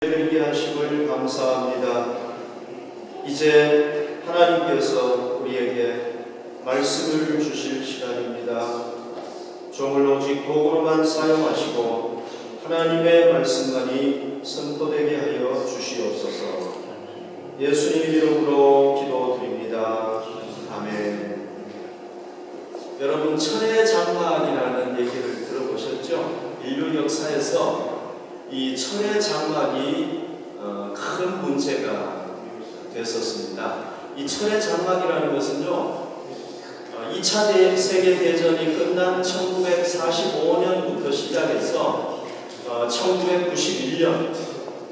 드리게 하심을 감사합니다. 이제 하나님께서 우리에게 말씀을 주실 시간입니다. 종을 오직 도구로만 사용하시고 하나님의 말씀만이 선포되게 하여 주시옵소서. 예수님 이름으로 기도드립니다. 아멘. 여러분, 철의 장막이라는 얘기를 들어보셨죠? 인류 역사에서 이 철의 장막이 큰 문제가 됐었습니다. 이 철의 장막이라는 것은요, 2차 세계대전이 끝난 1945년부터 시작해서 1991년,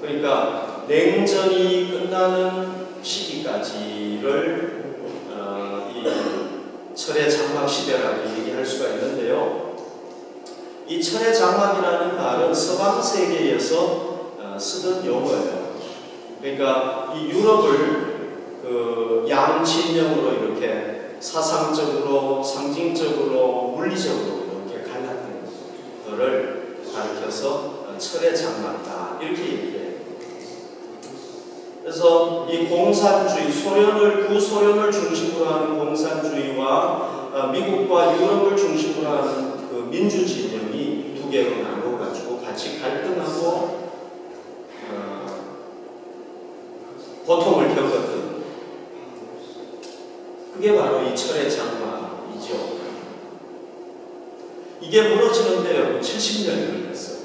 그러니까 냉전이 끝나는 시기까지를 이 철의 장막 시대라고 얘기할 수가 있는데요. 이 철의 장막이라는 말은 서방 세계에서 쓰던 용어예요. 그러니까 이 유럽을 양진영으로 이렇게 사상적으로, 상징적으로, 물리적으로 이렇게 갈랐던 것을 가리켜서 철의 장막이다 이렇게 얘기해요. 그래서 이 공산주의, 구소련을 중심으로 하는 공산주의와 미국과 유럽을 중심으로 하는 그 민주 진영이 두 개로 나눠가지고 같이 갈등하고 고통을 겪었던, 그게 바로 이 철의 장막이죠. 이게 무너지는데 여러분 70년이 걸렸어요.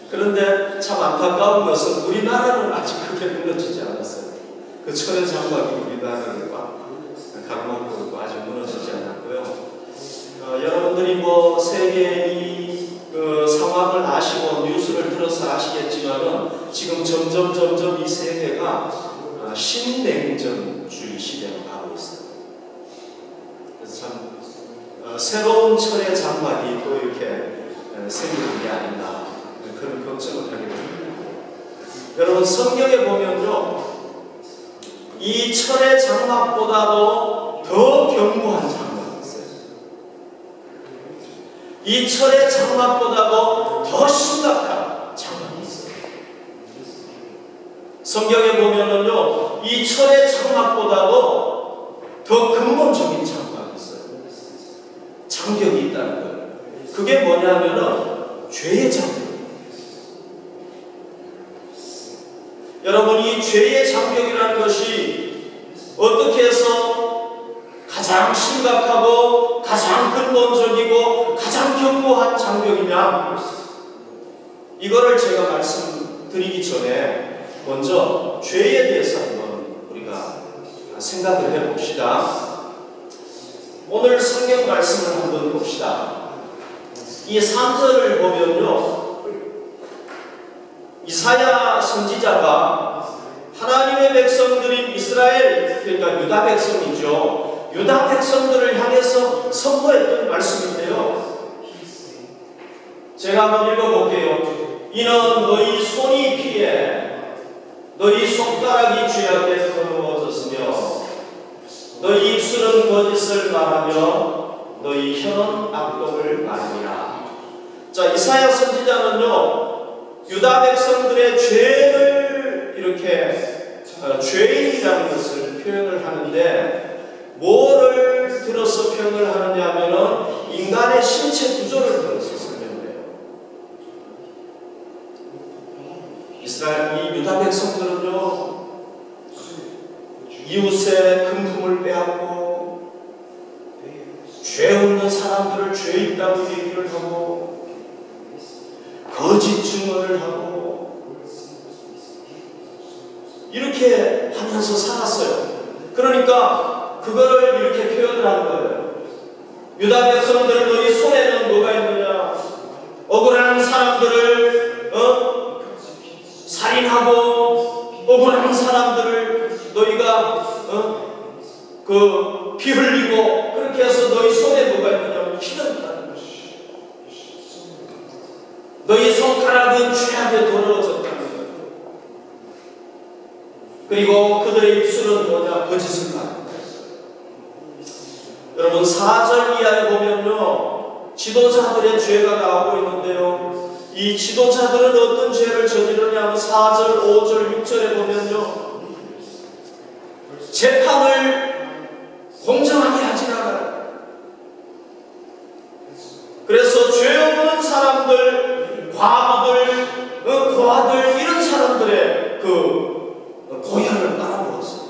그런데 참 안타까운 것은 우리나라는 아직 그게 무너지지 않았어요. 그 철의 장막이 우리나라를 강목으로 아직 무너지지 않았고요. 여러분들이 세계의 그 상황을 아시고 뉴스를 들어서 아시겠지만은 지금 점점 이 세계가 신냉전주의 시대로 가고 있어요. 그래서 참 새로운 철의 장막이 또 이렇게 생기는 게 아닌가 그런 걱정을 하게 됩니다. 여러분, 성경에 보면요, 이 철의 장막보다도 더 견고한 장막이 있어요. 이 철의 장막보다도 더 심각한 장막이 있어요. 성경에 보면은요, 이 철의 장막보다도 더 근본적인 장막이 있어요. 장벽이 있다는 거예요. 그게 뭐냐면은 죄의 장벽. 여러분, 이 죄의 장벽이라는 것이 어떻게 해서 가장 심각하고 가장 근본적이고 가장 견고한 장벽이냐, 이거를 제가 말씀드리기 전에 먼저 죄에 대해서 한번 우리가 생각을 해봅시다. 오늘 성경 말씀을 한번 봅시다. 이 3절을 보면요, 이사야 선지자가 하나님의 백성들인 이스라엘, 그러니까 유다 백성이죠, 유다 백성들을 향해서 선포했던 말씀인데요, 제가 한번 읽어볼게요. 이는 너희 손이 피해 너희 손가락이 죄악에 더러워졌으며 너희 입술은 거짓을 말하며 너희 혀는 악독을 말하니라. 자, 이사야 선지자는요, 유다 백성들의 죄를 이렇게 죄인이라는 것을 표현을 하는데, 뭐를 들어서 표현을 하느냐 하면은 인간의 신체 구조를 들어서 설명을 해요. 이스라엘, 이 유다 백성들은요, 이웃의 금품을 빼앗고 죄 없는 사람들을 죄 있다고 얘기를 하고 거짓 증언을 하고 이렇게 하면서 살았어요. 그러니까 그거를 이렇게 표현을 한 거예요. 유다 백성들, 너희 손에는 뭐가 있느냐? 억울한 사람들을 살인하고 억울한 사람들을 너희가 피 흘리고 그렇게 해서 너희 손에 뭐가 있느냐? 피가 있다는 것이. 너희 손가락은 죄악에 더러워졌다는 거예요. 그리고 그들의 입술은 뭐냐? 거짓을 말하는 거예요. 여러분, 4절 이하에 보면요, 지도자들의 죄가 나오고 있는데요, 이 지도자들은 어떤 죄를 저지르냐면 4절, 5절, 6절에 보면요, 재판을 공정하게 하지 않아요. 그래서 죄 없는 사람들, 과부들, 고아들 이런 사람들의 그 고향을 빨아먹었어요.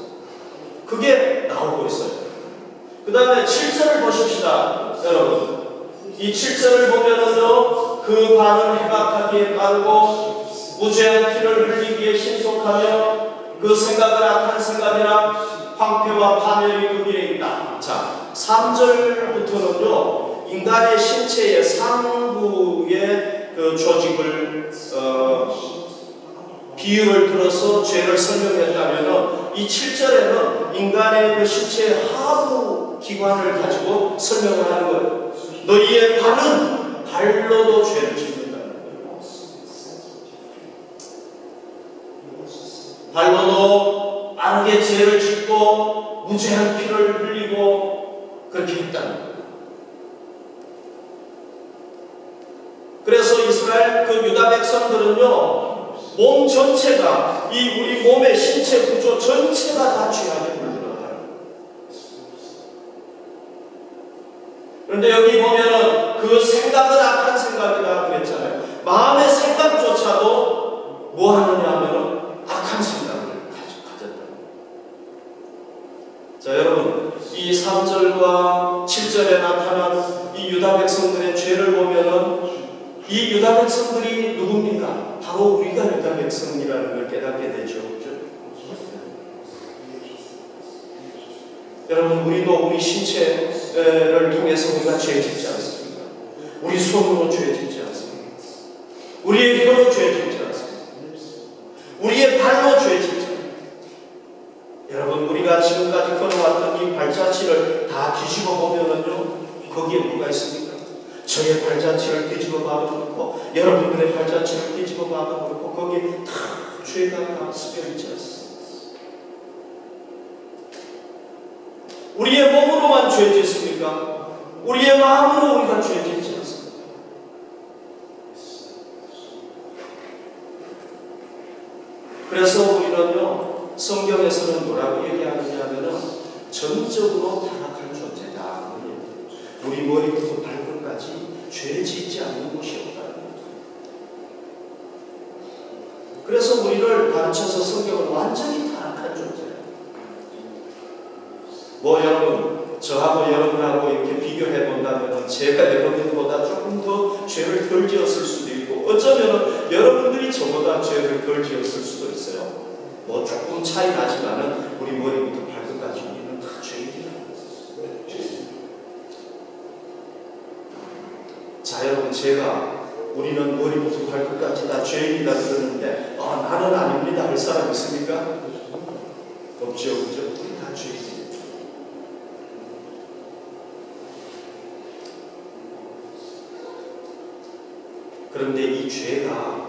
그게 나오고 있어요. 그 다음에 7절을 보십시다, 여러분. 이 7절을 보면은요, 그 반은 해박하기에 빠르고 무죄한 피를 흘리기에 신속하며 그 생각은 악한 생각이라 황폐와 파멸이 그 길에 있다. 자, 3절부터는요, 인간의 신체의 상부의 그 조직을 비유를 들어서 죄를 설명했다면 이 7절에는 인간의 그 신체의 하부 기관을 가지고 설명을 하는 거예요. 너희의 발은 발로도 죄를 짓는다는 거예요. 발로도 빠르게 죄를 짓고 무죄한 피를 흘리고 그렇게 했다는 거예요. 그래서 이스라엘 그 유다 백성들은요, 몸 전체가, 이 우리 몸의 신체 구조 전체가 다 죄악에 물들어가요. 그런데 여기 보면은 그 생각은 악한 생각이다 그랬잖아요. 마음의 생각조차도 뭐 하느냐 하면은 악한 생각을 가졌다. 자, 여러분, 이 3절과 7절에 나타난 이 유다 백성들의 죄를 보면은 이 유다 백성들이 누굽니까? 바로 우리가 유다 백성이라는 걸 깨닫게 되죠. 그렇죠? 여러분, 우리도 우리 신체를 통해서 우리가 죄 짓지 않습니까? 우리 손으로 죄 짓지 않습니까? 우리의 혀로 죄 짓지 않습니까? 우리의 발로 죄 짓지 않습니까? 여러분, 우리가 지금까지 걸어왔던 이 발자취를 다 뒤집어 보면은요, 거기에 뭐가 있습니까? 저의 발자취를 뒤집어 봐도 그렇고, 여러분들의 발자취를 뒤집어 봐도 그렇고, 거기에 다 죄가 다 스며 있지 않습니까? 우리의 몸으로만 죄 짓습니까? 우리의 마음으로 우리가 죄 짓지 않습니까? 그래서 우리는요, 성경에서는 뭐라고 얘기하느냐면은 전적으로 타락한 존재다. 우리 머리부터 발끝까지 죄 짓지 않는 곳이 없다는 거죠. 그래서 우리를 가르쳐서 성경은 완전히 타락한 존재예요. 뭐 여러분, 저하고 여러분하고 이렇게 비교해 본다면 제가 여러분보다 조금 더 죄를 덜 지었을 수도 있고, 어쩌면 여러분들이 저보다 죄를 덜 지었을 수도 있어요. 뭐 조금 차이 나지만은 우리 머리부터 발끝까지 우리는 다 죄인이라는 거예요. 자, 여러분, 우리는 머리부터 발끝까지 다 죄인이다 그러는데, 나는 아닙니다 할 사람 있습니까? 없죠, 그죠? 우리 다 죄인이에요. 그런데 이 죄가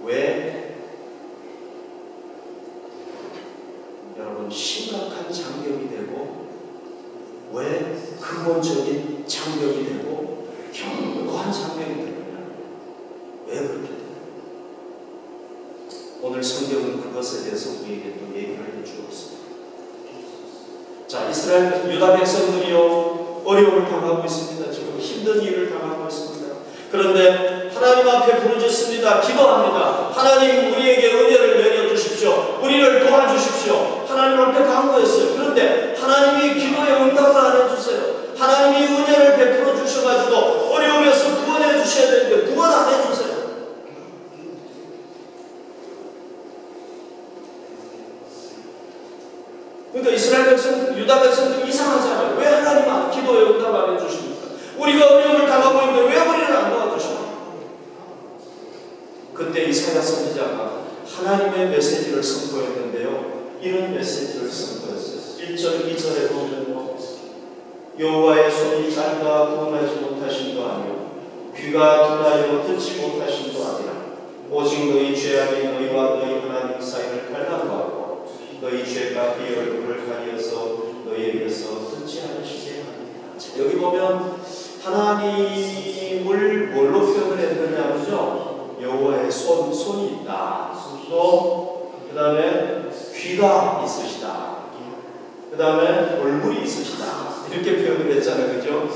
왜 여러분 심각한 장벽이 되고, 왜 근본적인 장벽이 되고 견고한 장벽이 되느냐? 왜 그렇게 되느냐? 오늘 성경은 그것에 대해서 우리에게 또 얘기를 해주고 있습니다. 자, 이스라엘 유다 백성들이요, 어려움을 당하고 있습니다. 지금 힘든 일을 당하고 있습니다. 그런데 하나님 앞에 부르짖습니다. 기도합니다. 하나님, 우리에게 은혜를 내려주십시오. 우리를 도와주십시오. 하나님 앞에 간구했어요. 그런데 하나님이 기도에 응답을 안 해주세요. 하나님이 은혜를 베풀어 주셔가지고 어려움에서 구원해 주셔야 되는데 구원 안 해주세요. 그러니까 이스라엘 백성, 유다 백성들 이상하잖아요. 왜 하나님 기도에 응답 안 해주십니까? 우리가 어려움을 당하고 있는데 왜 우리를 안 도와주십니까? 그때 이사야 선지자가 하나님의 메시지를 선포했는데요, 이런 메시지를 선포했어요. 1절, 2절에 보면 여호와의 손이 짧아 구원하지 못하심도 아니요 귀가 둔하여 듣지 못하심도 아니라 오직 너희 죄악이 너희와 너희 하나님 사이를 갈라놓고 너희 죄가 그 얼굴을 가리어서 너희에게서 듣지 않으시게 합니다. 여기 보면 하나님 힘을 뭘로 표현을 했느냐면요, 여호와의 손이 있다. 또 그 다음에 귀가 있으시다. 그 다음에 얼굴이 있으시다. 이렇게 표현을 했잖아요. 그죠?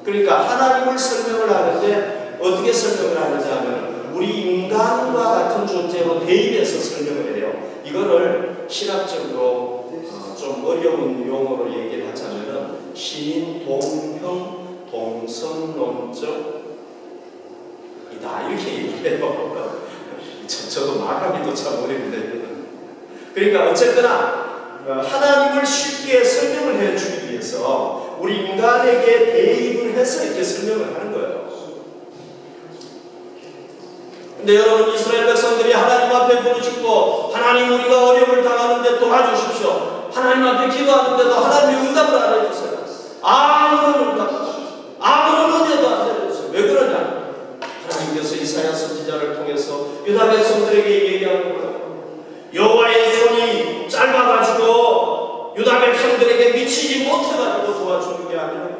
그러니까 하나님을 설명을 하는데 어떻게 설명을 하느냐 하면 우리 인간과 같은 존재로 대입해서 설명을 해요. 이거를 신학적으로 좀 어려운 용어로 얘기를 하자면은 신인 동형 동성론적 이다 이렇게 얘기해요. 저도 말하기도 참 어려운데, 그러니까 어쨌거나 하나님을 쉽게 설명을 해주기 위해서 우리 인간에게 대입을 해서 이렇게 설명을 하는 거예요. 근데 여러분, 이스라엘 백성들이 하나님 앞에 부르짖고 하나님 우리가 어려움을 당하는데 도와주십시오, 하나님 앞에 기도하는데도 하나님이 응답을 안 해주세요. 아무런 은혜도 안 내려주세요. 왜 그러냐? 하나님께서 이사야 선지자를 통해서 유다 백성들에게 얘기하는 거예요. 여호와의 손이 짧아가지고 유다 백성들에게 미치지 못해가지고 도와주는 게 아니라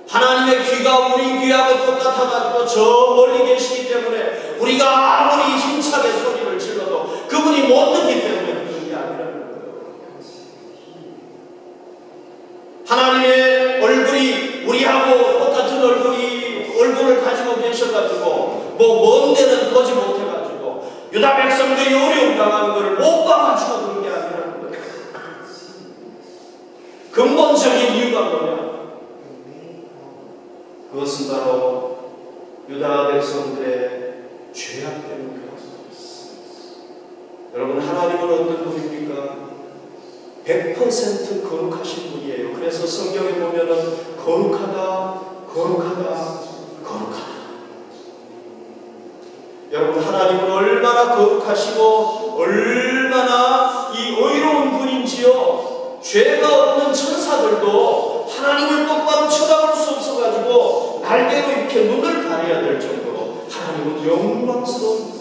하나님의 귀가 우리 귀하고 똑같아가지고 저 멀리 계시기 때문에 우리가 아무리 힘차게 소리를 질러도 그분이 못 듣기 때문에 그런 게 아니라는 거예요. 하나님의 얼굴이 우리하고 똑같은 얼굴을 가지고 계셔가지고 먼 데는 보지 못해가지고 유다 백성들이 어려움 당하는 것을 못 봐가지고 그런 게 아니라는 거예요. 근본적인 이유가 뭐냐? 그것은 바로 유다 백성들의 죄악 때문에 그렇습니다. 여러분, 하나님은 어떤 분입니까? 100% 거룩하신 분이에요. 그래서 성경에 보면은 거룩하다, 거룩하다, 거룩하다. 여러분, 하나님은 얼마나 거룩하시고 얼마나 이 의로운 분인지요. 죄가 없는 천사들도 하나님을 똑바로 쳐다볼 수 없어가지고 날개로 이렇게 눈을 가려야 될 정도로 하나님은 영광스러운 분이에요.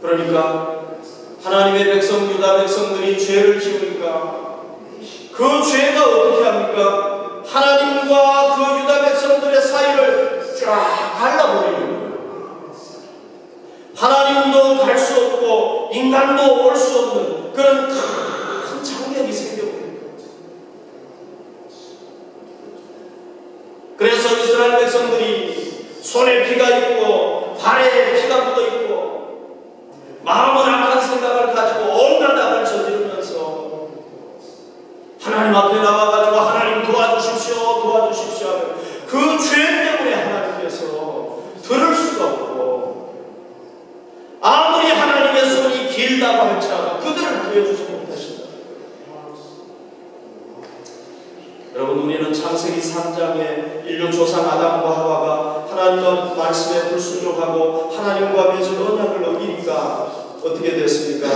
그러니까 하나님의 백성 유다 백성들이 죄를 지으니까 그 죄가 어떻게 합니까? 하나님과 그 유다 백성들의 사이를 쫙 갈라버리는 거예요. 하나님도 갈 수 없고 인간도 올 수 없는 그런 큰 장벽이 생겨버린 거죠. 그래서 이스라엘 백성들이 손에 피가 있고 발에 피가 묻어 있고 마음은 악한 생각을 가지고 온갖 악을 저지르면서 하나님 앞에 나와가지고 하나님 도와주십시오, 도와주십시오 하는 그 죄 때문에 하나님께서 들을 수가 없고 아무리 하나님의 손이 길다고 할지라도 그들을 구해주지 못하신다. 여러분, 우리는 창세기 3장에 인류 조상 아담과 하와가 하나님의 말씀에 불순종하고 하나님과 맺은 언약을 어기니까 어떻게 됐습니까?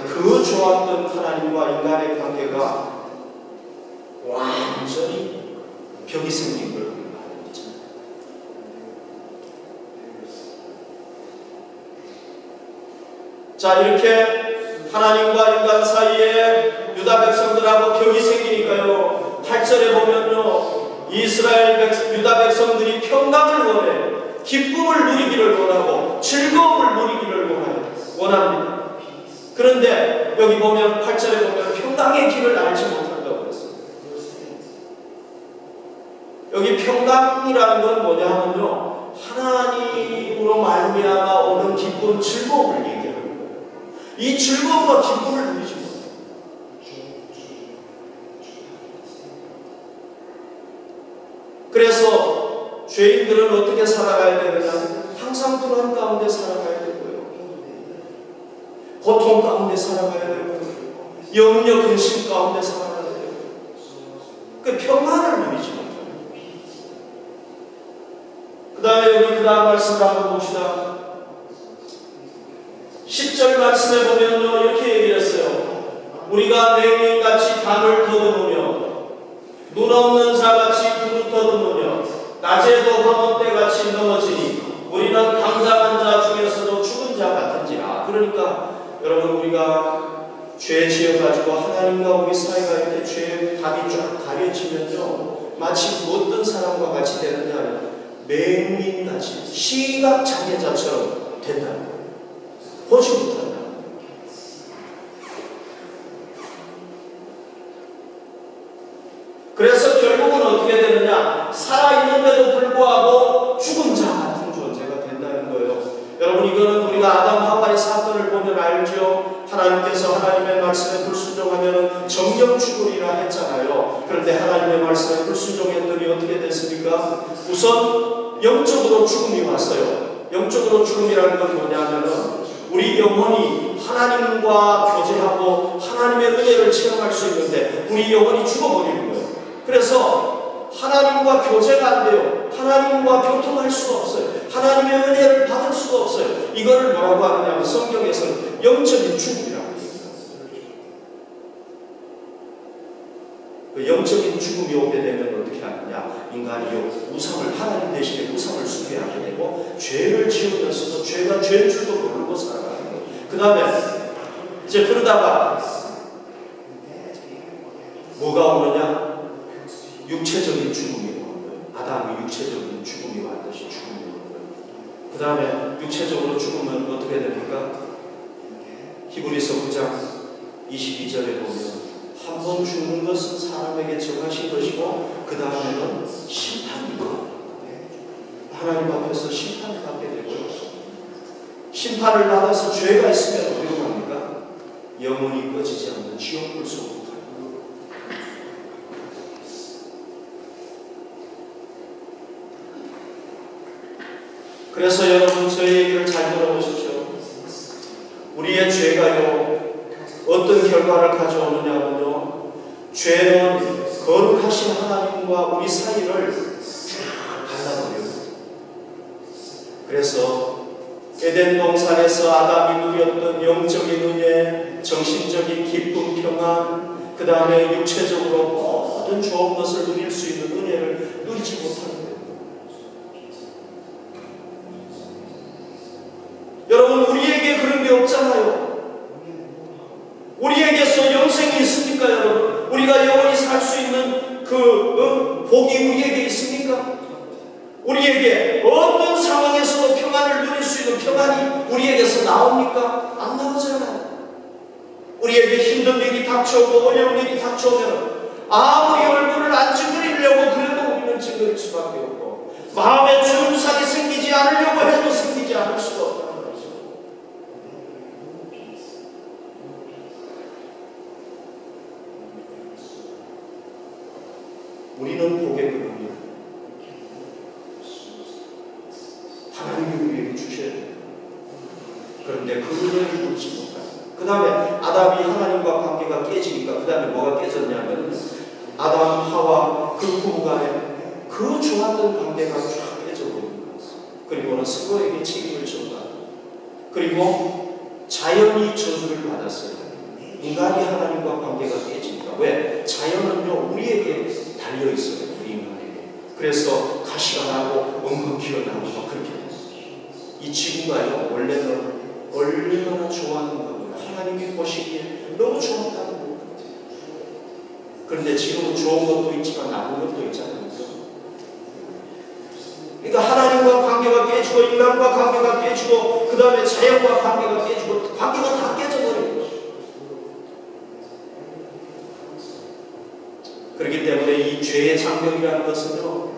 그 좋았던 하나님과 인간의 관계가 완전히 벽이 생긴 걸 우리가 알고 있잖아요. 자, 이렇게 하나님과 인간 사이에 유다 백성들하고 벽이 생기니까요, 8절에 보면요, 유다 백성들이 평강을 원해, 기쁨을 누리기를 원하고 즐거움을 누리기를 원합니다. 그런데 여기 보면 8절에 보면 평강의 길을 알지 못한다고 그랬어요. 여기 평강이라는 건 뭐냐 하면요, 하나님으로 말미암아 오는 기쁨, 즐거움을 얘기하는 거예요. 이 즐거움과 기쁨을 누리지 못해요. 그래서 죄인들은 어떻게 살아가야 되느냐? 항상 불안 가운데 살아가야 되고요, 고통 가운데 살아가야 되고요, 염려 근심 가운데 살아가야 되고요, 그 평안을 누리지 못해요. 그 다음에 여기 그 다음 말씀을 한번 봅시다. 10절 말씀에 보면요, 이렇게 얘기를 했어요. 우리가 맹인같이 담을 더듬으며 눈 없는 자같이 두루 더듬으며 낮에도 화롯대같이 넘어지니 우리는 강장한 자 중에서도 죽은 자 같은지라. 그러니까 여러분, 우리가 죄 지어가지고 하나님과 우리 사이가 이렇게 죄의 답이 쫙 가려지면요, 마치 어떤 사람과 같이 되느냐, 맹인같이 시각장애자처럼 된다는 거예요. 보지 못한다. 그래서 결국은 어떻게 되느냐, 살아있는데도 불구하고 죽은 자 같은 존재가 된다는 거예요. 여러분, 이거는 우리가 아담 하와의 사건을 보면 알죠. 하나님께서 하나님의 말씀에 불순종하면 정령 죽으리라 했잖아요. 그런데 하나님의 말씀에 불순종했더니 어떻게 됐습니까? 우선 영적으로 죽음이 왔어요. 영적으로 죽음이라는 건 뭐냐면은 우리 영혼이 하나님과 교제하고 하나님의 은혜를 체험할 수 있는데 우리 영혼이 죽어버리는 거예요. 그래서 하나님과 교제가 안 돼요. 하나님과 교통할 수가 없어요. 하나님의 은혜를 받을 수가 없어요. 이거를 뭐라고 하느냐면 성경에서는 영적인 죽음이라고 해요. 그 영적인 죽음이 오게 되면 어떻게 하느냐, 인간이 우상을, 하나님 대신에 우상을 숭배하게 되고 죄를 지으면서도 죄가 죄인 줄도 모르고 살아가는 거예요. 그 다음에 이제 그러다가 뭐가 오느냐, 육체적인 죽음이 오는 거예요. 아담이 육체적인 죽음이 왔듯이 죽음이 오는 거예요. 그 다음에 육체적으로 죽으면 어떻게 됩니까? 히브리서 9장 22절에 보면 한 번 죽는 것은 사람에게 정하신 것이고 그 다음에는 심판이고 하나님 앞에서 심판을 받게 되고요. 심판을 받아서 죄가 있으면 어디로 갑니까? 영원히 꺼지지 않는 지옥불 속으로 가요. 그래서 여러분, 저희 얘기를 잘 들어보십시오. 우리의 죄가요, 어떤 결과를 가져오느냐면요, 죄는 거룩하신 하나님과 우리 사이를 쫙 갈라버려요. 그래서 에덴 동산에서 아담이 누렸던 영적인 은혜, 정신적인 기쁨, 평안, 그 다음에 육체적으로 모든 좋은 것을 누릴 수 있는 은혜를 누리지 못하는 거예요. 여러분, 우리에게 그런 게 없잖아요. 우리에게서 영생이 있습니까, 여러분? 우리가 영원히 살 수 있는 복이 우리에게 있습니까? 우리에게 어떤 상황에서도 평안을 누릴 수 있는 평안이 우리에게서 나옵니까? 안 나오잖아요. 우리에게 힘든 일이 닥쳐오고 어려운 일이 닥쳐오면 아무리 얼굴을 안 찌그리려고 그래도 우리는 찌그릴 수밖에 없고, 마음에 주름살이 생기지 않으려고 해도 생기지 않을 수가 없다. 우리는 복의 그릇이에요. 하나님이 우리에게 주셔야 돼요. 그런데 그 은혜를 누리지 못해요. 그 다음에 아담이 하나님과 관계가 깨지니까 그 다음에 뭐가 깨졌냐면 아담, 하와 그 부부간에 그 좋았던 관계가 쫙 깨져버린 거예요. 그리고는 서로에게 책임을 전가하고, 그리고 자연이 저주를 받았어요. 인간이 하나님과 관계가 깨지니까. 왜? 자연은요, 우리에게 달려있어요. 우리 인간에게. 그래서 가시가 나고 엉겅퀴가 나고 막 그렇게 됐어요. 이 지구가요, 원래는 얼마나 좋았는가 보요. 하나님이 보시기에 너무 좋았다는 것 같아요. 그런데 지금은 좋은 것도 있지만 나쁜 것도 있잖아요. 그러니까 하나님과 관계가 깨지고 인간과 관계가 깨지고 그 다음에 자연과 관계가 깨지고 관계가 다 깨져버려요. 그렇기 때문에 이 죄의 장벽이라는 것은요,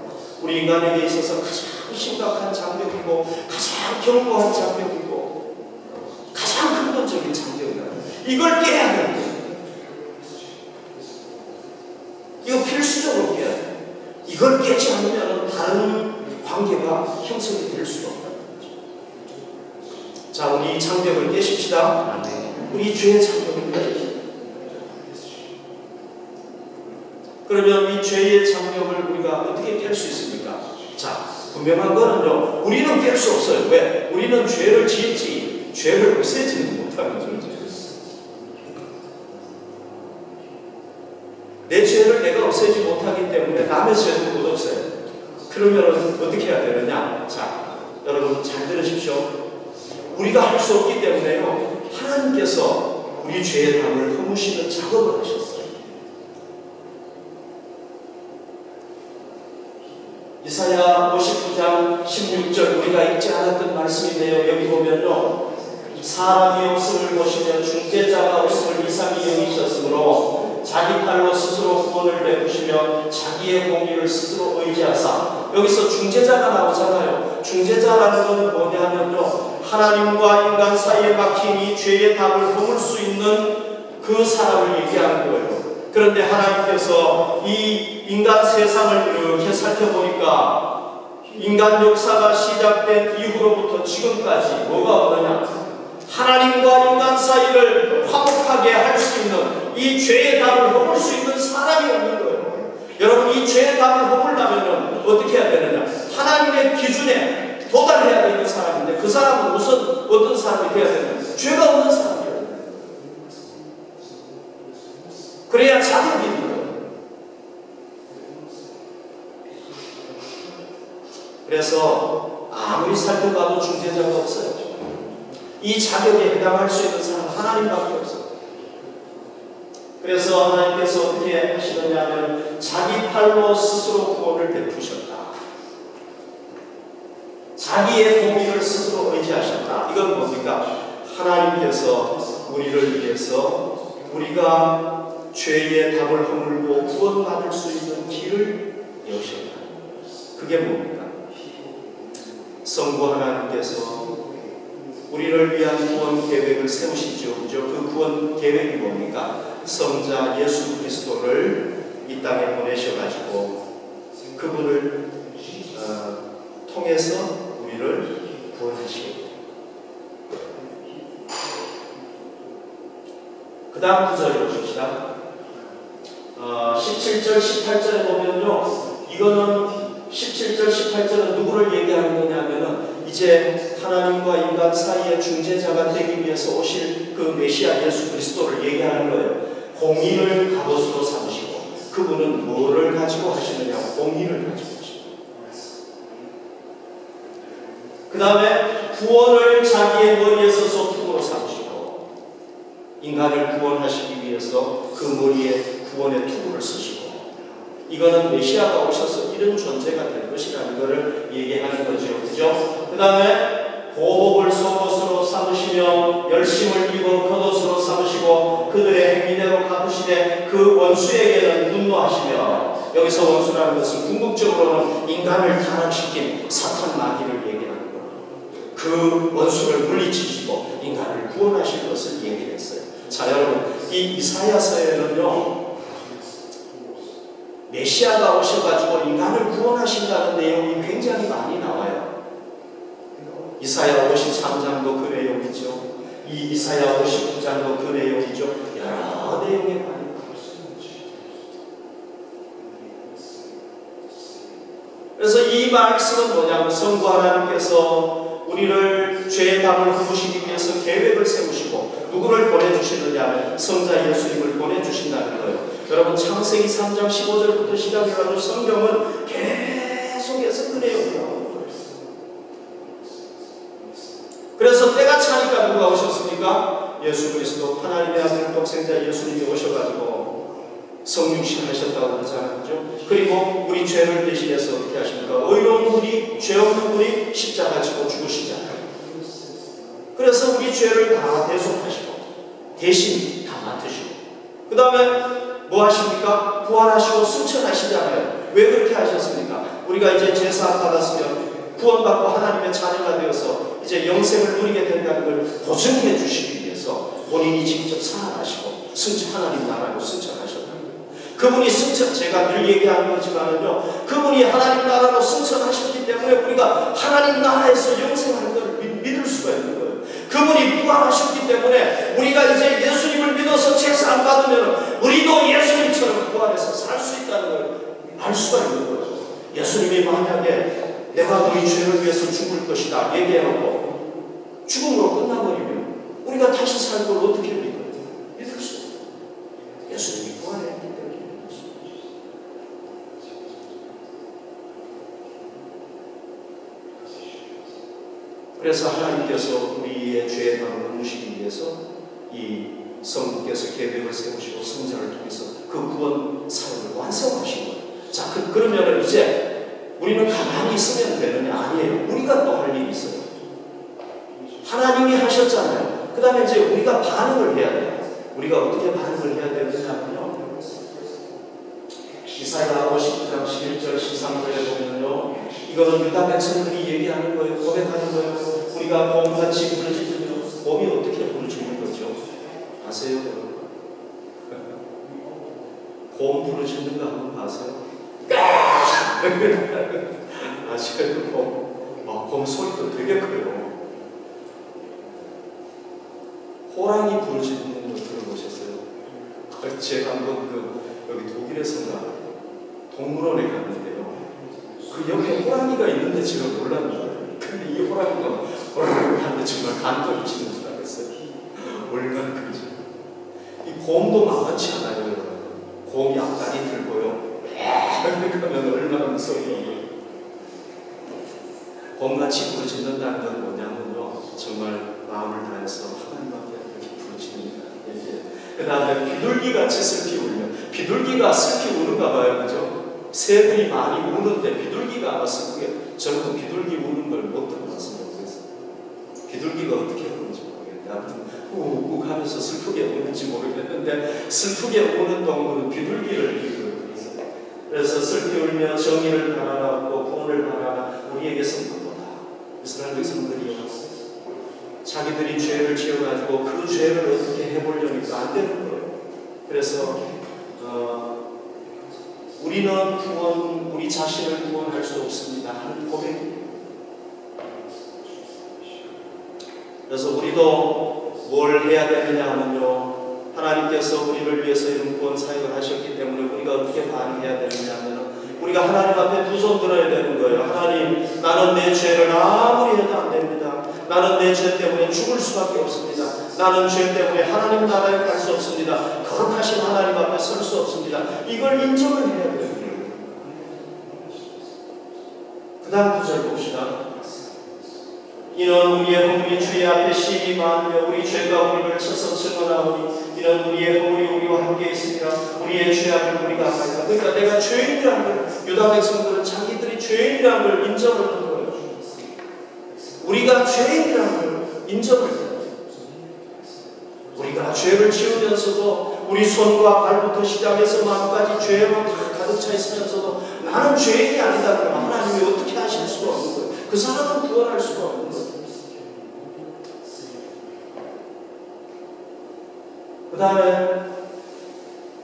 우리 인간에게 있어서 가장 심각한 장벽이고 가장 견고한 장벽이고 가장 근본적인 장벽이다. 이걸 깨야 되는 거예요. 이거 필수적으로 깨야 돼요. 이걸 깨지 않으면 다른 관계가 형성이 될 수가 없다는 거죠. 자, 우리 이 장벽을 깨십시다. 우리 죄의 장벽을 깨십시다. 그러면 이 죄의 장벽을 우리가 어떻게 깰 수 있습니까? 자, 분명한 거는요, 우리는 깰 수 없어요. 왜? 우리는 죄를 지었지 죄를 없애지는 못하는 존재예요. 내 죄를 내가 없애지 못하기 때문에 남의 죄도 못 없애요. 그러면 어떻게 해야 되느냐? 자, 여러분 잘 들으십시오. 우리가 할 수 없기 때문에요, 하나님께서 우리 죄의 담을 허무시는 작업을 하셨어요. 이사야 59장 16절 우리가 읽지 않았던 말씀인데요. 여기 보면요. 사람이 없음을 보시며 중재자가 없음을 이상히 여기셨으므로 자기 팔로 스스로 구원을 베푸시며 자기의 공의를 스스로 의지하사. 여기서 중재자가 나오잖아요. 중재자라는 건 뭐냐면요, 하나님과 인간 사이에 막힌 이 죄의 답을 허물 수 있는 그 사람을 얘기하는 거예요. 그런데 하나님께서 이 인간 세상을 이렇게 살펴보니까 인간 역사가 시작된 이후로부터 지금까지 뭐가 없느냐, 하나님과 인간 사이를 화목하게 할 수 있는, 이 죄의 답을 허물 수 있는 사람이 없는 거예요. 여러분, 이 죄의 답을 허물려면 어떻게 해야 되느냐, 하나님의 기준에 도달해야 되는 사람인데, 그 사람은 우선 어떤 사람이 되어야 되느냐, 죄가 없는 사람이에요. 그래야 자격이 있는 거예요. 그래서 아무리 살펴봐도 중재자가 없어요. 이 자격에 해당할 수 있는 사람은 하나님밖에 없어요. 그래서 하나님께서 어떻게 하시느냐면 자기 팔로 스스로 구원을 베푸셨다. 자기의 공의를 스스로 의지하셨다. 이건 뭡니까? 하나님께서 우리를 위해서 우리가 죄의 답을 허물고 구원받을 수 있는 길을 여셨다. 그게 뭡니까? 성부 하나님께서 우리를 위한 구원 계획을 세우시죠. 그 구원 계획이 뭡니까? 성자 예수 그리스도를 이 땅에 보내셔가지고 그분을 통해서 우리를 구원하시고, 그 다음 구절을 보십시다. 17절 18절에 보면요, 이거는 17절 18절은 누구를 얘기하는 거냐면은 이제 하나님과 인간 사이의 중재자가 되기 위해서 오실 그 메시아 예수 그리스도를 얘기하는 거예요. 공의를 갑옷으로 삼으시고, 그분은 뭐를 가지고 하시느냐? 공의를 가지고 하시고, 그 다음에 구원을 자기의 머리에서 소통으로 삼으시고, 인간을 구원하시기 위해서 그 머리에 구원의 투구를 쓰시고, 이거는 메시아가 오셔서 이런 존재가 될 것이라는 것을 얘기하는 거죠. 그죠? 그 다음에 보복을 속옷으로 삼으시며 열심을 입어 겉옷으로 삼으시고 그들의 행위대로 갚으시되 그 원수에게는 분노하시며, 여기서 원수라는 것은 궁극적으로는 인간을 타락시킨 사탄 마귀를 얘기하는 거예요. 그 원수를 물리치시고 인간을 구원하실 것을 얘기했어요. 자, 여러분, 이 이사야서에는요, 메시아가 오셔가지고 인간을 구원하신다는 내용이 굉장히 많이 나와요. 이사야 53장도 그 내용이죠. 이 이사야 59장도 그 내용이죠. 여러 내용에 많이 나올 수 있는 거죠. 그래서 이 말씀은 뭐냐면 성부 하나님께서 우리를 죄의 담을 허무시기 위해서 계획을 세우시고 누구를 보내주시느냐면 성자 예수님을 보내주신다는 거예요. 여러분, 창세기 3장 15절부터 시작해가지고 성경은 계속해서 그 내용이 나오는 거예요. 그래서 때가 차니까 누가 오셨습니까? 예수 그리스도, 하나님의 아들 독생자 예수님이 오셔가지고 성육신 하셨다고 그러잖아요. 그리고 우리 죄를 대신해서 어떻게 하십니까? 의로운 분이, 죄 없는 분이 십자가 지고 죽으시잖아요. 그래서 우리 죄를 다 대속하시고 대신 다 맡으시고, 그 다음에 뭐 하십니까? 부활하시고 승천하시잖아요. 왜 그렇게 하셨습니까? 우리가 이제 제사 받았으면 구원받고 하나님의 자녀가 되어서 이제 영생을 누리게 된다는 걸 보증해 주시기 위해서 본인이 직접 살아나시고 하나님 나라로 승천하셨다는 거예요. 그분이 승천, 제가 늘 얘기하는 거지만은요, 그분이 하나님 나라로 승천하셨기 때문에 우리가 하나님 나라에서 영생하는 걸 믿을 수가 있는 거예요. 그분이 부활하셨기 때문에 우리가 이제 예수님을 믿어서 제사 안 받으면 우리도 예수님처럼 부활해서 살 수 있다는 걸 알 수가 있는 거죠. 예수님이 만약에 내가 너희 죄를 위해서 죽을 것이다 얘기하고 죽음으로 끝나버리면 우리가 다시 살 걸 어떻게 믿어요? 믿을 수 없어요. 예수님이 부활했기 때문에. 그래서 하나님께서 우리의 죄의 담을 허무시기 위해서 이 성부께서 계명을 세우시고 성자를 통해서 그 구원 사역을 완성하신 거예요. 자, 그러면 이제 우리는 가만히 있으면 되느냐? 아니에요. 우리가 또 할 일이 있어요. 하나님이 하셨잖아요. 그 다음에 이제 우리가 반응을 해야 돼요. 우리가 어떻게 반응을 해야 되느냐면요. 이사야 59장 11절 13절에 보면요. 이거는 유다 백성들이 얘기하는 거예요. 고백하는 거예요. 우리가 곰같이 부르짖으며 곰이 어떻게 부르짖는 거죠? 아세요? 곰 부르짖는 거 한번 봐세요. 아시죠? 곰 소리도 되게 커요. 호랑이 부르짖는 거 들어보셨어요? 제가 한번 여기 독일에서인가 동물원에 갔는데요. 그 옆에 호랑이가 있는데 제가 몰랐는데, 근데 이 호랑이가 하는데 정말 간도를 치는 줄 알았어요. 얼마나 큰지. 이 곰도 만만치 않아요, 여러분. 곰이 앞다리 들고요. 그러면 얼마나 무서워요. 곰같이 부르짖는다는 건 뭐냐면요. 정말 마음을 다해서 하나님 앞에 이렇게 부르짖는 얘기예요. 그 다음에 비둘기같이 슬피 울며, 비둘기가 슬피 우는가 봐요, 그죠? 새들이 많이 우는데 비둘기가 아마 슬프게, 저는 비둘기 우는 걸 못 들어봤으면 좋겠어요. 비둘기가 어떻게 우는지 모르겠는데, 아무튼 꾹꾹 하면서 슬프게 우는지 모르겠는데, 슬프게 우는 동물은 비둘기를 비유를 했어요. 그래서 슬피 울며 정의를 바라고 구원을 바라나 우리에게서 물보다 이스라엘 백성들이요, 자기들이 죄를 지어가지고 그 죄를 어떻게 해보려니까 안 되는 거예요. 그래서 우리는 우리 자신을 구원할 수 없습니다 하는 고백입니다. 그래서 우리도 뭘 해야 되느냐 하면요, 하나님께서 우리를 위해서 이런 구원 사역을 하셨기 때문에 우리가 어떻게 반응해야 되느냐 하면, 우리가 하나님 앞에 두 손 들어야 되는 거예요. 하나님, 나는 내 죄를 아무리 해도 안 됩니다. 나는 내 죄 때문에 죽을 수밖에 없습니다. 나는 죄 때문에 하나님 나라에 갈 수 없습니다. 거룩하신 하나님 앞에 설 수 없습니다. 이걸 인정을 해야 돼요. 그 다음 구절 봅시다. 이는 우리의 허물이 주의 앞에 심히 많으며 우리 죄가 우리를 쳐서 증언하오니 이는 우리의 허물이 우리와 함께 있으니라 우리의 죄악을 우리가 알까. 그러니까 내가 죄인이라는 걸, 유다 백성들은 자기들이 죄인이라는 걸 인정을 한 거예요. 우리가 죄인이라는 걸 인정을 해요. 우리가 죄를 지으면서도 우리 손과 발부터 시작해서 마음까지 죄로 다 가득 차 있으면서도 나는 죄인이 아니다 그러면 하나님이 어떻게 하실 수가 없는 거예요. 그 사람은 구원할 수가 없는 거예요. 그 다음에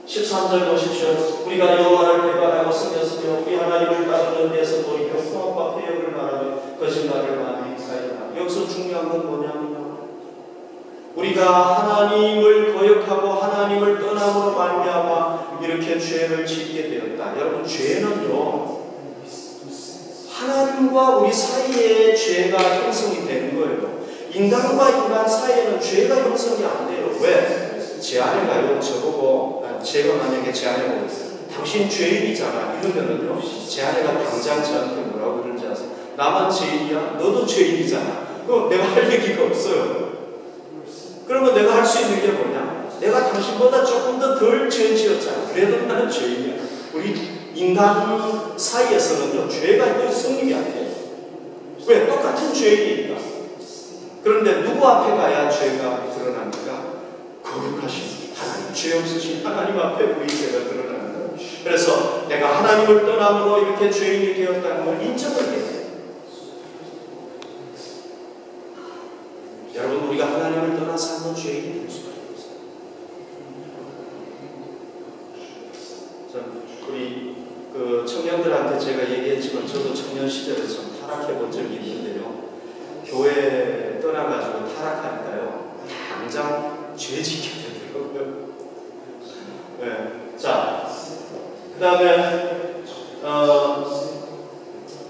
13절 보십시오. 우리가 여호와를 배반하고 섬겼으며 우리 하나님을 따르는 데서 돌이켜 풍악과 폐역을 말하며 거짓말을 많이 사이다. 여기서 중요한 건 뭐냐면요, 우리가 하나님을 거역하고 하나님을 떠남으로 말미암아 이렇게 죄를 짓게 되었다. 여러분, 죄는요, 하나님과 우리 사이에 죄가 형성이 되는 거예요. 인간과 인간 사이에는 죄가 형성이 안 돼요. 왜? 제 아내가요, 저보고, 제가 만약에 제 아내가 당신 죄인이잖아 이러면은요, 제 아내가 당장 저한테 뭐라고 그러는지 아세요? 나만 죄인이야? 너도 죄인이잖아. 그럼 내가 할 얘기가 없어요. 그러면 내가 할 수 있는 게 뭐냐? 내가 당신보다 조금 더 덜 죄 지었잖아. 그래도 나는 죄인이야. 우리 인간 사이에서는요, 죄가 성립이 안 돼요. 왜? 똑같은 죄인이니까. 그런데 누구 앞에 가야 죄가 드러납니까? 거룩하신 하나님, 죄 없으신 하나님 앞에 우리 죄가 드러나는 거예요. 그래서 내가 하나님을 떠남으로 이렇게 죄인이 되었다는 걸 인정을 해야 돼요. 여러분, 우리가 하나님을 떠나서 한번 죄인이 될 수가 없어요. 우리 청년들한테 제가 얘기했지만 저도 청년 시절에 좀 타락해 본 적이 있는데요. 교회 떠나가지고 타락하니까요, 당장 죄 지게 되더라고요. 네. 자, 그 다음에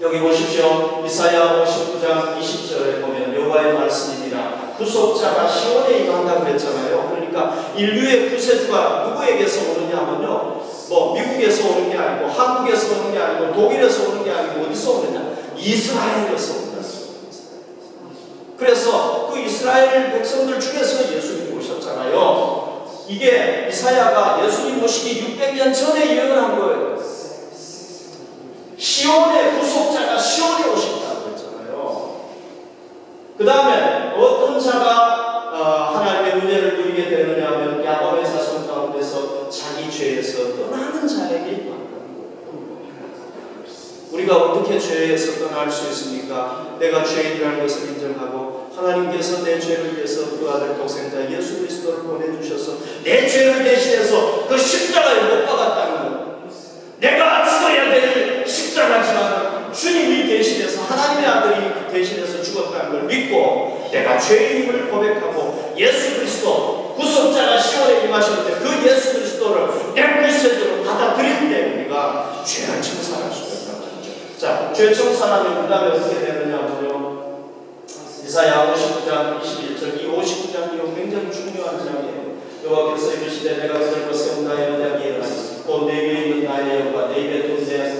여기 보십시오. 이사야 59장 20절에 보면 여호와의 말씀입니다. 구속자가 시온에 임한다고 그랬잖아요. 그러니까 인류의 구세주가 누구에게서 오느냐 하면요, 뭐 미국에서 오는 게 아니고 한국에서 오는 게 아니고 독일에서 오는 게 아니고 어디서 오느냐? 이스라엘에서 온다. 그래서 그 이스라엘 백성들 중에서 예수님이 오셨잖아요. 이게 이사야가 예수님 오시기 600년 전에 예언한 거예요. 시온의 구속자가 시온에 오신다고 했잖아요. 그 다음에 어떤 자가 하나님의 은혜를 누리게 되느냐 하면 야곱의 자손 가운데서 자기 죄에서 떠나는 자에게 임한다는 거예요. 우리가 어떻게 죄에서 떠날 수 있습니까? 내가 죄인이라는 것을 인정하고 하나님께서 내 죄를 위해서 그 아들 독생자 예수 그리스도를 보내주셔서 내 죄를 대신해서 그 십자가에 못 박았다는 거예요. 내가 죽어야 될 십자가지만 주님이 대신해서 하나님의 아들이 대신해서 죽었다는 걸 믿고 내가 죄인임을 고백하고 예수 그리스도 구속자가 시온에 임하실 때 그 예수 그리스도를 내 구세주로 받아들일 때 우리가 죄를 청산할 수가 있다는 거죠. 자, 죄 청산하면 그 다음에 어떻게 되느냐면요, 이사야 59장 21절, 이 59장 이후 굉장히 중요한 장이에요. 여호와께서 이르시되 내가 그들과 세운다 언약이 일어나니 곧 내 위에 있는 나의 영과 내 입에 둔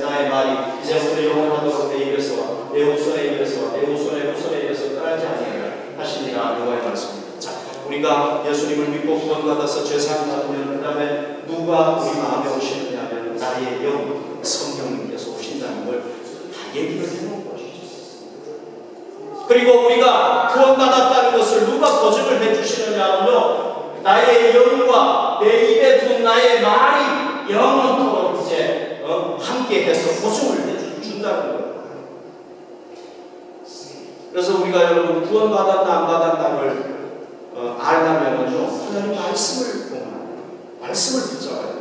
나의 말이 이제부터 영원하도록 내 입에서와 내 후손의 입에서와 내 후손의 후손의 입에서 떠나지 아니하리라 하시니라. 여호와의 말씀입니다. 자, 우리가 예수님을 믿고 구원받아서 죄사함 받으면 그 다음에 누가 우리 마음에 오시느냐 하면 나의 영 성령님께서 오신다는 걸 다 얘기를 해놓은 것이죠. 그리고 우리가 구원받았다는 것을 누가 보증을 해주시느냐 하면요, 나의 영과 내 입에 둔 나의 말이 영원토록 이제 함께해서 보증을 해준다는 거예요. 그래서 우리가 여러분 구원받았나 안 받았나를 알려면요, 하나님 말씀을 보면 말씀을 붙잡아야 돼요.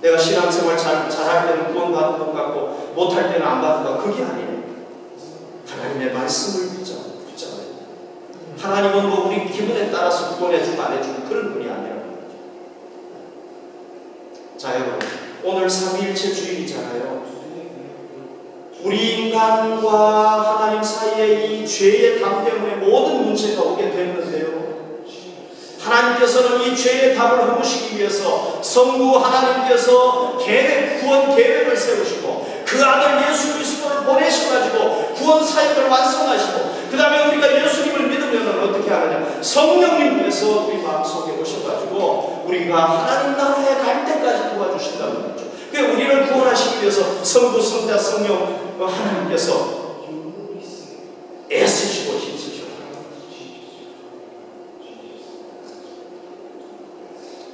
내가 신앙생활 잘할 때는 구원받은 것 같고 못할 때는 안 받은 것 같고 그게 아니에요. 하나님의 말씀을 붙잡아야 돼요. 하나님은 뭐 우리 기분에 따라서 구원해주고 안 해주고 그런 분이 아니라는 거죠. 자, 여러분 오늘 삼위일체 주일이잖아요. 우리 인간과 하나님 사이에 이 죄의 답 때문에 모든 문제가 오게 됐는데요, 하나님께서는 이 죄의 답을 허무시기 위해서 성부 하나님께서 구원 계획을 세우시고 그 아들 예수 그리스도를 보내셔가지고 구원 사역을 완성하시고 그 다음에 우리가 예수님을 믿으면 어떻게 하느냐, 성령님께서 우리 마음속에 오셔가지고 우리가 하나님 나라에 갈 때까지 도와주신다는 거죠. 그러니까 우리를 구원하시기 위해서 성부, 성자, 성령 하나님께서 애쓰시고 힘쓰시고,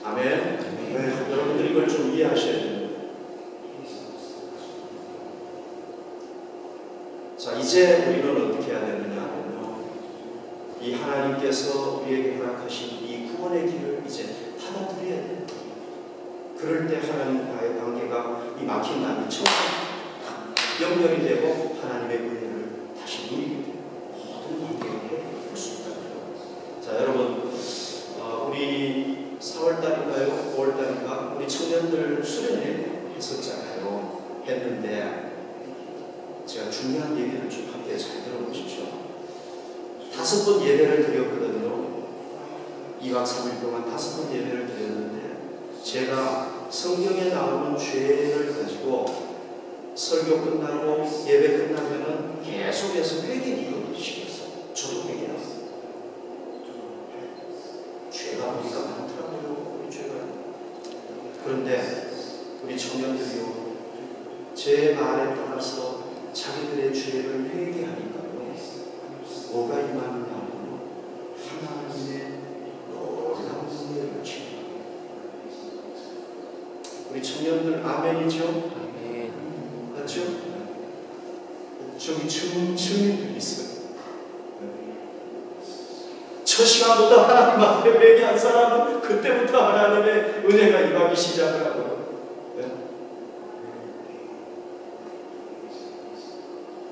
아멘. 네, 여러분들 이걸 좀 이해하셔야 됩니다. 자, 이제 우리는 어떻게 해야 되느냐 하면요, 이 하나님께서 우리에게 허락하신 이 구원의 길을 이제 받아들여야 돼요. 그럴 때 하나님과의 관계가 이 막힌 담이 처음 연결이 되고 하나님의 은혜를 다시 누리게 돼요. 모든 관계를 해볼 수 있다는 거예요. 자, 여러분 우리 4월달인가요? 5월달인가? 우리 청년들 수련회 했었잖아요. 했는데 제가 중요한 얘기를 좀 함께 잘 들어보십시오. 5번 예배를 드렸거든요. 2박 3일 동안 5번 예배를 드렸는데 제가 성경에 나오는 죄를 가지고 설교 끝나고 예배 끝나면은 계속해서 회개기도를 시켰어요. 저도 회개했어요. 죄가 우리가 많더라고요. 우리 죄가. 그런데 우리 청년들이요, 제 말에 따라서 자기들의 죄를 회개하니까요, 뭐가 임하느냐면 하나님의 놀라운 은혜를 주십니다. 우리 청년들 아멘이죠? 아멘. 맞죠? 저기 증인들이 있어요. 첫 시간부터 하나님 앞에 회개한 사람은 그때부터 하나님의 은혜가 임하기 시작을 하고요. 네?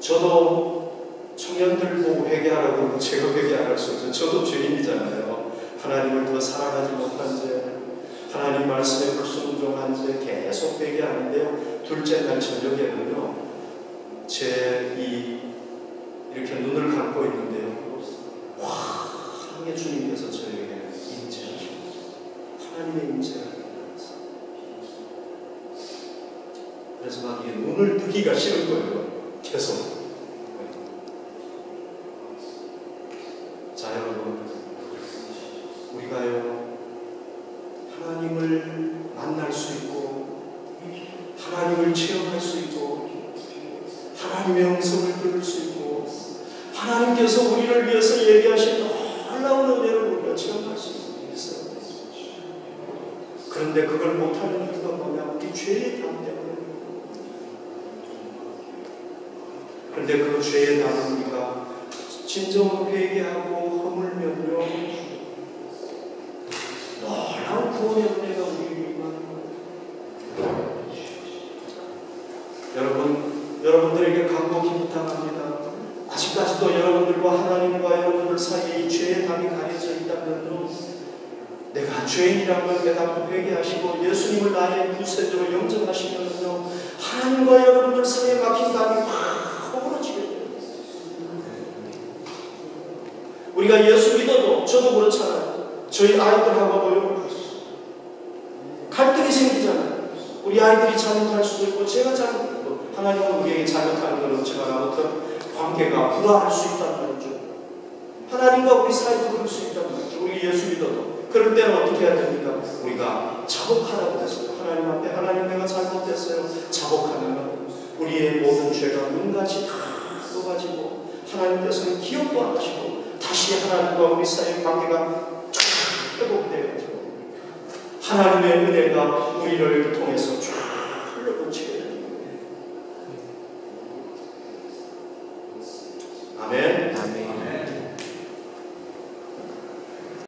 저도 청년들 보고 회개하라고 제가 회개 안 할 수 없어요. 저도 죄인이잖아요. 하나님을 더 사랑하지 못한 죄, 하나님 말씀에 불순종한 죄 계속 회개하는데요. 둘째 날 저녁에는요, 이렇게 눈을 감고 있는데요, 하나님의 주님께서 저에게 인재하시고 하나님의 인재가 일어났어요. 그래서 막 이게 눈을 뜨기가 싫은 거예요. 계속. 자, 여러분, 우리가요 하나님을 체험할 수 있고 하나님의 음성을 들을 수 있고 하나님께서 우리를 위해서 예비하신 놀라운 은혜를 우리가 체험할 수 있어요. 그런데 그걸 못하는 이유가 뭐냐? 우리 죄의 담 때문에. 그런데 그 죄의 담을 우리가 진정으로 회개하고 허물면요 놀라운 구원의 은혜가 우리에게 임하는 거예요. 여러분들에게 간곡히 부탁합니다. 아직까지도 여러분들과 하나님과 여러분들 사이에 이 죄의 담이 가려져 있다면요, 내가 죄인이라는 걸 깨닫고 회개하시고 예수님을 나의 구세주로 영접하시면요, 하나님과 여러분들 사이에 막힌 담이 확 허물어지게 돼요. 우리가 예수 믿어도 저도 그렇잖아요. 저희 아이들하고도요 갈등이 생기잖아요. 우리 아이들이 잘못할 수도 있고 제가 하나님은 우리에게 잘못하는 것은 제가 아무튼 관계가 불화할 수 있다는 말이죠. 하나님과 우리 사이도 그럴 수 있다는 말이죠. 우리 예수 믿어도. 그럴 때는 어떻게 해야 됩니까? 우리가 자복하라고 했어요. 하나님 앞에 하나님 내가 잘못했어요. 자복하면 우리의 모든 죄가 눈같이 다 떠가지고 하나님께서는 기억도 안 하시고 다시 하나님과 우리 사이의 관계가 쫙 회복되어야죠. 하나님의 은혜가 우리를 통해서 쫙